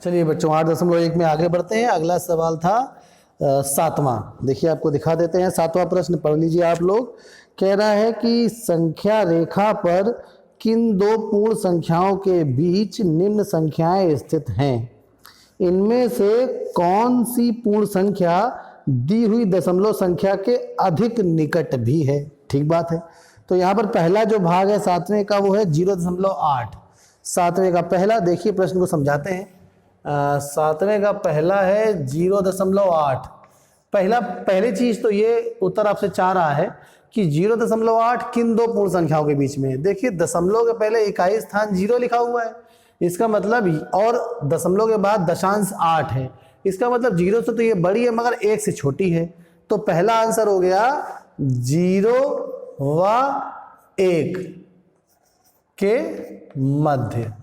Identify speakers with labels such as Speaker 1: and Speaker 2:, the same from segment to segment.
Speaker 1: चलिए बच्चों 8.1 में आगे बढ़ते हैं। अगला सवाल था 7वां। देखिए आपको दिखा देते हैं। 7वां प्रश्न पढ़ लीजिए आप लोग। कह रहा है कि संख्या रेखा पर किन दो पूर्ण संख्याओं के बीच निम्न संख्याएं स्थित हैं, इनमें से कौन सी पूर्ण संख्या दी हुई दशमलव संख्या के अधिक निकट भी है। ठीक बात है। तो यहाँ पर पहला जो भाग है 7वें का वो है 0.8। 7वें का पहला, देखिए प्रश्न को समझाते हैं। 7वें का पहला है 0.8। पहली चीज तो ये उत्तर आपसे चाह रहा है कि 0.8 किन दो पूर्ण संख्याओं के बीच में है। देखिए दशमलव के पहले इकाई स्थान 0 लिखा हुआ है, इसका मतलब, और दशमलव के बाद दशांश 8 है, इसका मतलब 0 से तो ये बड़ी है मगर 1 से छोटी है। तो पहला आंसर हो गया 0 व 1 के मध्य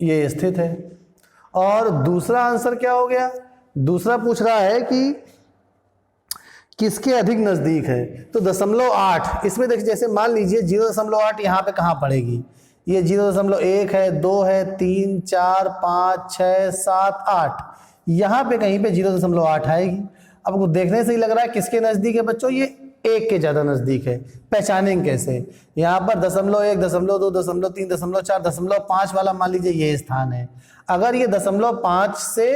Speaker 1: ये स्थित है। और दूसरा आंसर क्या हो गया? दूसरा पूछ रहा है कि किसके अधिक नजदीक है। तो 0.8 इसमें देखिए, जैसे मान लीजिए 0.8 यहाँ पे कहाँ पड़ेगी, ये 0.1 है, 2 है, 3, 4, 5, 6, 7, 8, यहाँ पे कहीं पे 0.8 आएगी। अब आपको देखने से ही लग रहा है किसके नजदीक है बच्चों, ये 1 के ज्यादा नजदीक है। पहचानेंगे कैसे? यहाँ पर 0.1, 0.2, 0.3, 0.4, 0.5 वाला मान लीजिए ये स्थान है। अगर ये 0.5 से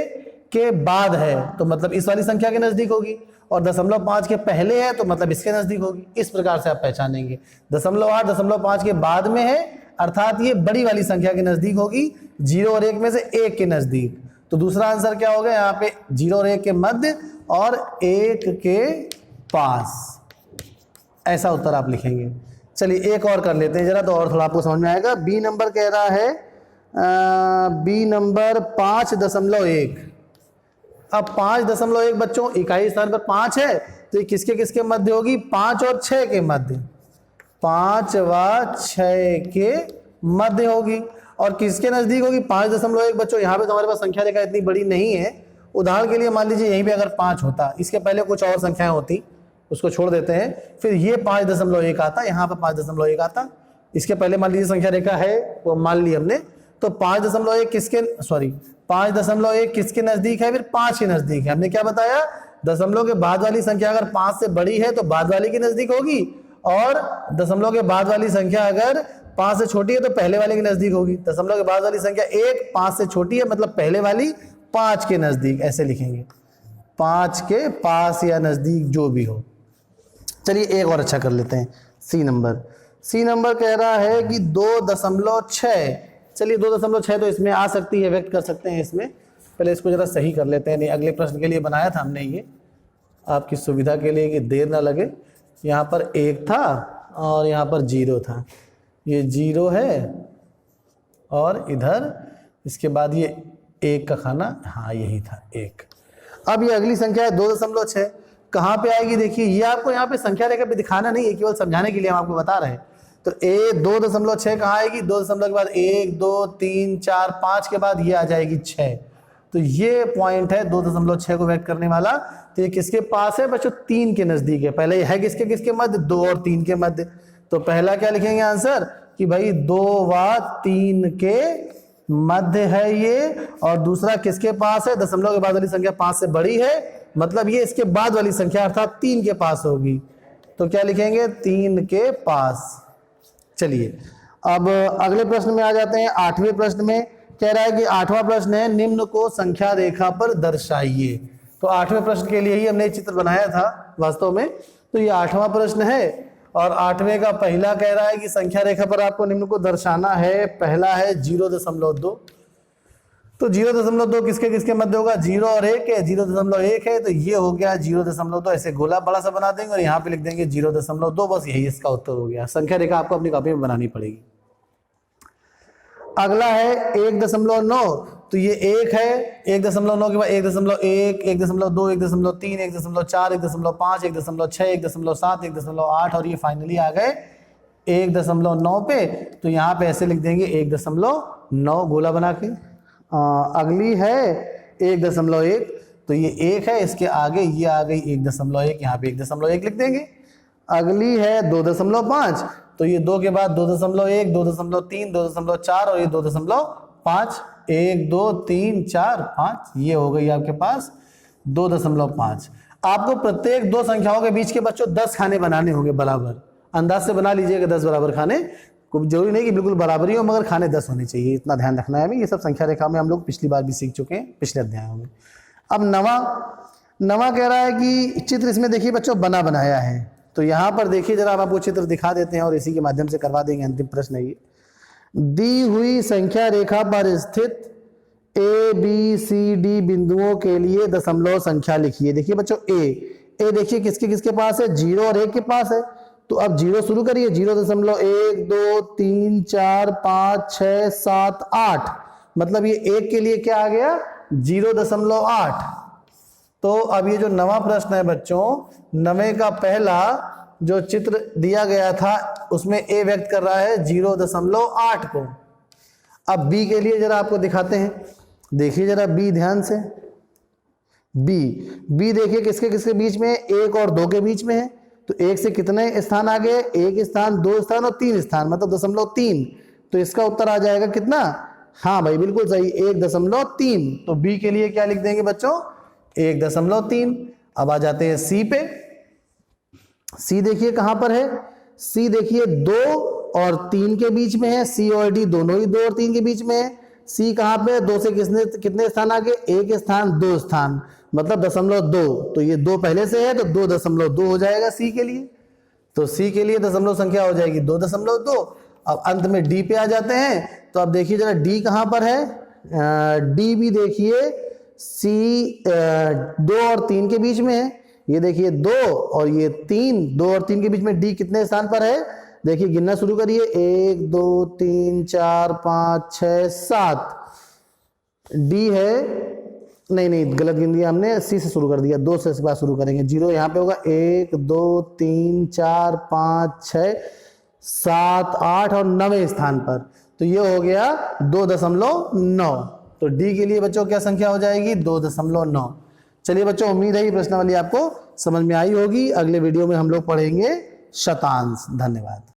Speaker 1: के बाद है तो मतलब इस वाली संख्या के नजदीक होगी, और 0.5 के पहले है तो मतलब इसके नजदीक होगी। इस प्रकार से आप पहचानेंगे। 0.8 0.5 के बाद में है अर्थात ये बड़ी वाली संख्या के नजदीक होगी, 0 और 1 में से 1 के नजदीक। तो दूसरा आंसर क्या होगा यहाँ पे? 0 और 1 के मध्य और 1 के पास, ऐसा उत्तर आप लिखेंगे। चलिए एक और कर लेते हैं जरा, तो और थोड़ा आपको समझ में आएगा। बी नंबर कह रहा है बी नंबर 5.1। अब 5.1 बच्चों इकाई स्थान पर 5 है, तो ये किसके किसके मध्य होगी? 5 और 6 के मध्य, 5 व 6 के मध्य होगी। और किसके नजदीक होगी? 5.1 बच्चों यहाँ पे तो हमारे पास संख्या रेखा इतनी बड़ी नहीं है। उदाहरण के लिए मान लीजिए यहीं पे अगर 5 होता, इसके पहले कुछ और संख्याएं होती, उसको छोड़ देते हैं, फिर ये 5.1 आता, यहाँ पे 5.1 आता, इसके पहले मान लीजिए संख्या रेखा है वो मान ली हमने, तो 5.1 किसके 5.1 किसके नजदीक है? फिर 5 के नजदीक है। हमने क्या बताया? दशमलव के बाद वाली संख्या अगर 5 से बड़ी है तो बाद वाली के नजदीक होगी, और दशमलव के बाद वाली संख्या अगर 5 से छोटी है तो पहले वाले के नजदीक होगी। दशमलव के बाद वाली संख्या 1 5 से छोटी है मतलब पहले वाली 5 के नजदीक, ऐसे लिखेंगे, 5 के पास या नजदीक जो भी हो। चलिए एक और अच्छा कर लेते हैं। सी नंबर कह रहा है कि 2.6। चलिए 2.6 तो इसमें आ सकती है, व्यक्त कर सकते हैं इसमें। पहले इसको जरा सही कर लेते हैं, नहीं अगले प्रश्न के लिए बनाया था हमने ये आपकी सुविधा के लिए कि देर ना लगे। यहाँ पर 1 था और यहाँ पर 0 था, ये 0 है और इधर इसके बाद ये 1 का खाना, हाँ यही था 1। अब ये अगली संख्या है 2.6, कहाँ पे आएगी? देखिए ये आपको यहाँ पे संख्या रेखा पे दिखाना नहीं है, केवल समझाने के लिए हम आपको बता रहे हैं। तो 2.6 कहाँ आएगी? 2 के बाद 1 2 3 4 5 के बाद ये आ जाएगी 6। तो ये पॉइंट है 2.6 को व्यक्त करने वाला। तो ये किसके पास है बच्चों? 3 के नजदीक है। पहले है किसके मध्य? 2 और 3 के मध्य। तो पहला क्या लिखेंगे आंसर कि भाई 2 व 3 के मध्य है ये, और दूसरा किसके पास है? दशमलव के बाद वाली संख्या 5 से बड़ी है, मतलब ये इसके बाद वाली संख्या अर्थात 3 के पास होगी। तो क्या लिखेंगे? 3 के पास। चलिए अब अगले प्रश्न में आ जाते हैं। 8वें प्रश्न में कह रहा है कि 8वां प्रश्न है निम्न को संख्या रेखा पर दर्शाइए। तो 8वें प्रश्न के लिए ही हमने चित्र बनाया था वास्तव में। तो ये 8वां प्रश्न है, और 8वें का पहला कह रहा है कि संख्या रेखा पर आपको निम्न को दर्शाना है। पहला है 0.2। तो 0.2 किसके किसके मध्य होगा? 0 और 1 है, 0.1 है, तो ये हो गया 0.2। ऐसे गोला बड़ा सा बना देंगे और यहाँ पे लिख देंगे 0.2, बस यही इसका उत्तर हो गया। संख्या रेखा आपको अपनी कॉपी में बनानी पड़ेगी। अगला है 1.9। तो ये 1 है, 1.9 के बाद 1.1, 1.2, 1.3, 1.4, 1.5, 1.6, 1.7, 1.8 और ये फाइनली आ गए 1.9 पे। तो यहाँ पे ऐसे लिख देंगे 1.9 गोला बना के। अगली है 1.1। तो ये 1 है, इसके आगे ये आ गई 1.1, यहाँ पे 1.1 लिख देंगे। अगली है 2.5। तो ये 2 के बाद 2.1, 2.3, 2.4 और ये 2.5 1 2 3 4 5, ये हो गई आपके पास 2.5। आपको प्रत्येक दो संख्याओं के बीच के बच्चों 10 खाने बनाने होंगे बराबर। अंदाज से बना लीजिएगा 10 बराबर खाने, कोई जरूरी नहीं कि बिल्कुल बराबर ही हो, मगर खाने 10 होने चाहिए, इतना ध्यान रखना है हमें। ये सब संख्या रेखा में हम लोग पिछली बार भी सीख चुके हैं, पिछले अध्यायों में। अब नवा कह रहा है कि चित्र इसमें देखिए बच्चों बना बनाया है, तो यहाँ पर देखिए जरा हम आपको चित्र दिखा देते हैं और इसी के माध्यम से करवा देंगे अंतिम प्रश्न। ये दी हुई संख्या रेखा पर स्थित ए बी सी डी बिंदुओं के लिए दशमलव संख्या लिखिए। देखिए बच्चों ए देखिए किसके किसके पास है, 0 और 1 के पास है, तो अब 0 शुरू करिए। 0.1 2 3 4 5 6 7 8, मतलब ये 1 के लिए क्या आ गया 0.8। तो अब ये जो नवा प्रश्न है बच्चों, नवे का पहला जो चित्र दिया गया था उसमें ए व्यक्त कर रहा है 0.8 को। अब बी के लिए जरा आपको दिखाते हैं, देखिए जरा बी ध्यान से। बी देखिए किसके किसके बीच में, 1 और 2 के बीच में है, तो 1 से कितने स्थान आ गए, 1 स्थान 2 स्थान और 3 स्थान, मतलब 0.3। तो इसका उत्तर आ जाएगा कितना, हाँ भाई बिल्कुल सही 1.3। तो बी के लिए क्या लिख देंगे बच्चों 1.3। अब आ जाते हैं सी पे। सी देखिए कहां पर है, सी देखिए 2 और 3 के बीच में है, सी और डी दोनों ही 2 और 3 के बीच में है। सी कहां पे, 2 से कितने स्थान आगे, 1 स्थान 2 स्थान, मतलब 0.2। तो ये 2 पहले से है तो 2.2 हो जाएगा सी के लिए। तो सी के लिए दशमलव संख्या हो जाएगी 2.2। अब अंत में डी पे आ जाते हैं, तो अब देखिए जरा डी कहां पर है, डी भी देखिए सी 2 और 3 के बीच में है, ये देखिए 2 और ये 3, 2 और 3 के बीच में डी कितने स्थान पर है, देखिए गिनना शुरू करिए 1 2 3 4 5 6 7। डी है, नहीं गलत गिन दिया हमने, सी से शुरू कर दिया, 2 से इस बार शुरू करेंगे। 0 यहाँ पे होगा 1 2 3 4 5 6 7 8 और 9वें स्थान पर, तो ये हो गया 2.9। तो डी के लिए बच्चों क्या संख्या हो जाएगी 2.9। चलिए बच्चों, उम्मीद है ये प्रश्नावली आपको समझ में आई होगी। अगले वीडियो में हम लोग पढ़ेंगे शतांश। धन्यवाद।